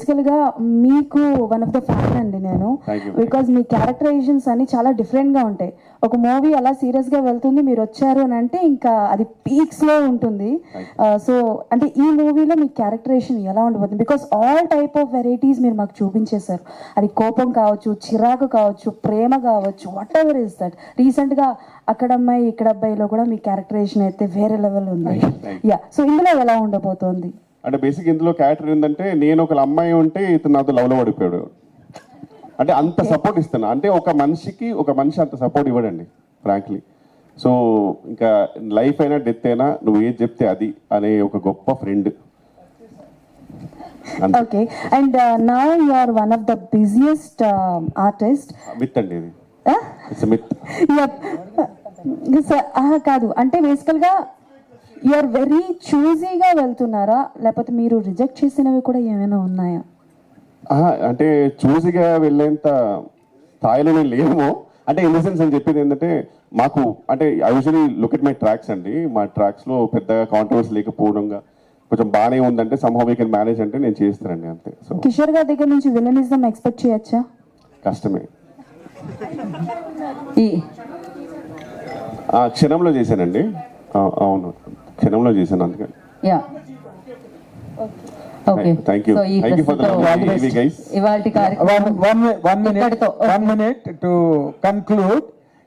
బేసికల్గా మీకు one of the fan అండి నేను, బికాజ్ మీ క్యారెక్టరైజేషన్స్ అన్ని చాలా డిఫరెంట్గా ఉంటాయి. ఒక మూవీ అలా సీరియస్గా వెళ్తుంది, మీరు వచ్చారు అని అంటే ఇంకా అది పీక్స్లో ఉంటుంది. సో అంటే ఈ మూవీలో మీ క్యారెక్టరైజేషన్ ఎలా ఉండబోతుంది? Because all type of varieties మీరు మాకు చూపించేశారు. అది కోపం కావచ్చు, చిరాకు కావచ్చు, ప్రేమ కావచ్చు, వాట్ ఎవర్ ఇస్ దట్. రీసెంట్గా అక్కడ అమ్మాయి ఇక్కడ అబ్బాయిలో కూడా మీ క్యారెక్టరైజేషన్ అయితే వేరే లెవెల్ ఉంది. యా, సో ఇందులో ఎలా ఉండబోతోంది? అంటే బేసిక్ ఇందులో క్యారెక్టర్ ఏంటంటే, నేను ఒక అమ్మాయి ఉంటే ఇతను నాతో లవ్లో పడిపోయాడు. అంటే అంత సపోర్ట్ ఇస్తాను. అంటే ఒక మనిషి అంత సపోర్ట్ ఇవ్వడండి ఫ్రాంక్లీ. సో ఇంకా లైఫ్ అయినా డెత్ అయినా నువ్వు ఏది చెప్తే అది అనే ఒక గొప్ప friend. Okay, and now you are one of the busiest artist. Myth అండి ఇది, ఇట్స్ మిత్. కాదు అంటే బేసికల్గా యు ఆర్ వెరీ చూజీగా వెళ్తున్నారా, లేకపోతే మీరు రిజెక్ట్ చేసినవి కూడా ఏమైనా ఉన్నాయా? అంటే చూసిగా వెళ్ళేంత స్థాయిలో నేను లేమో. అంటే ఇన్ ద సెన్స్ అని చెప్పేది ఏంటంటే, మాకు అంటే I usually look at my tracks అండి. మా ట్రాక్స్లో పెద్దగా కాంట్రవర్సీ లేకపోవడంగా కొంచెం బాగానే ఉందంటే సమ్హౌ వీ కెన్ మేనేజ్ అంటే నేను చేస్తానండి అంతే. సో కిషోర్ గారి దగ్గర నుంచి విలనిజం ఎక్స్పెక్ట్ చేయొచ్చా? కష్టమే. క్షణంలో చేశానండి. అవును, క్షణంలో చేశాను అందుకని. Okay. Thank you. Thank you for the lovely guys. One minute to conclude.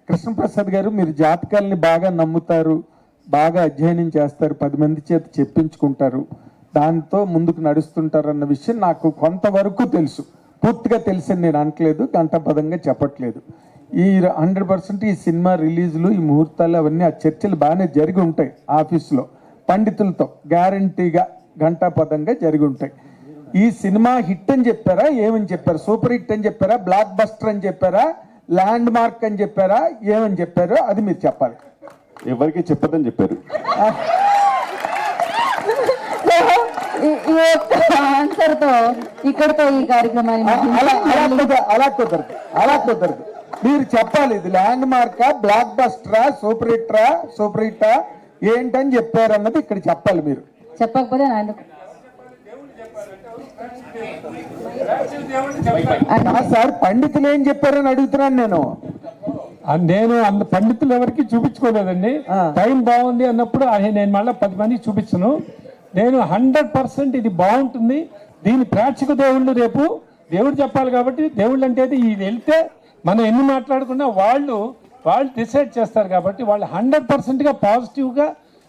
Krishna Prasad గారు, మీరు జాతకాలని బాగా నమ్ముతారు, బాగా అధ్యయనం చేస్తారు, 10 మంది చేత చెప్పించుకుంటారు, దాంతో ముందుకు నడుస్తుంటారు అన్న విషయం నాకు కొంతవరకు తెలుసు. పూర్తిగా తెలిసింది నేను అనట్లేదు, గంటపదంగా చెప్పట్లేదు. ఈ 100% ఈ సినిమా రిలీజులు, ఈ ముహూర్తాలు అవన్నీ ఆ చర్చలు బాగానే జరిగి ఉంటాయి ఆఫీసులో పండితులతో, గ్యారంటీగా గంటాపదంగా జరిగి ఉంటాయి. ఈ సినిమా హిట్ అని చెప్పారా, ఏమని చెప్పారు? సూపర్ హిట్ అని చెప్పారా, బ్లాక్ బస్టర్ అని చెప్పారా, ల్యాండ్ మార్క్ అని చెప్పారా, ఏమని చెప్పారో అది మీరు చెప్పాలి. ఎవరికి చెప్పదని చెప్పారు. ఆన్సర్తో ఇక్కడతో ఈ కార్యక్రమాన్ని అలా కుదరదు. మీరు చెప్పాలి, ఇది ల్యాండ్ మార్కా, బ్లాక్ బస్టరా, సూపర్ హిట్టా ఏంటని చెప్పారు అన్నది ఇక్కడ చెప్పాలి. మీరు చెప్పకపోతే సార్ పండితులు ఏం చెప్పారని అడుగుతున్నాను నేను. అంత పండితులు ఎవరికి చూపించుకోలేదండి. టైం బాగుంది అన్నప్పుడు నేను మళ్ళీ 10 మందికి చూపించను. నేను 100% ఇది బాగుంటుంది, దీని ప్రేక్షక దేవుళ్ళు రేపు దేవుడు చెప్పాలి కాబట్టి, దేవుళ్ళు అంటే ఇది వెళ్తే మనం ఎన్ని మాట్లాడుకున్నా వాళ్ళు డిసైడ్ చేస్తారు కాబట్టి, వాళ్ళు 100%గా పాజిటివ్గా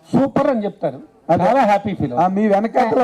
సూపర్ అని చెప్తారు. చాలా హ్యాపీ ఫీల్. మీ వెనకాల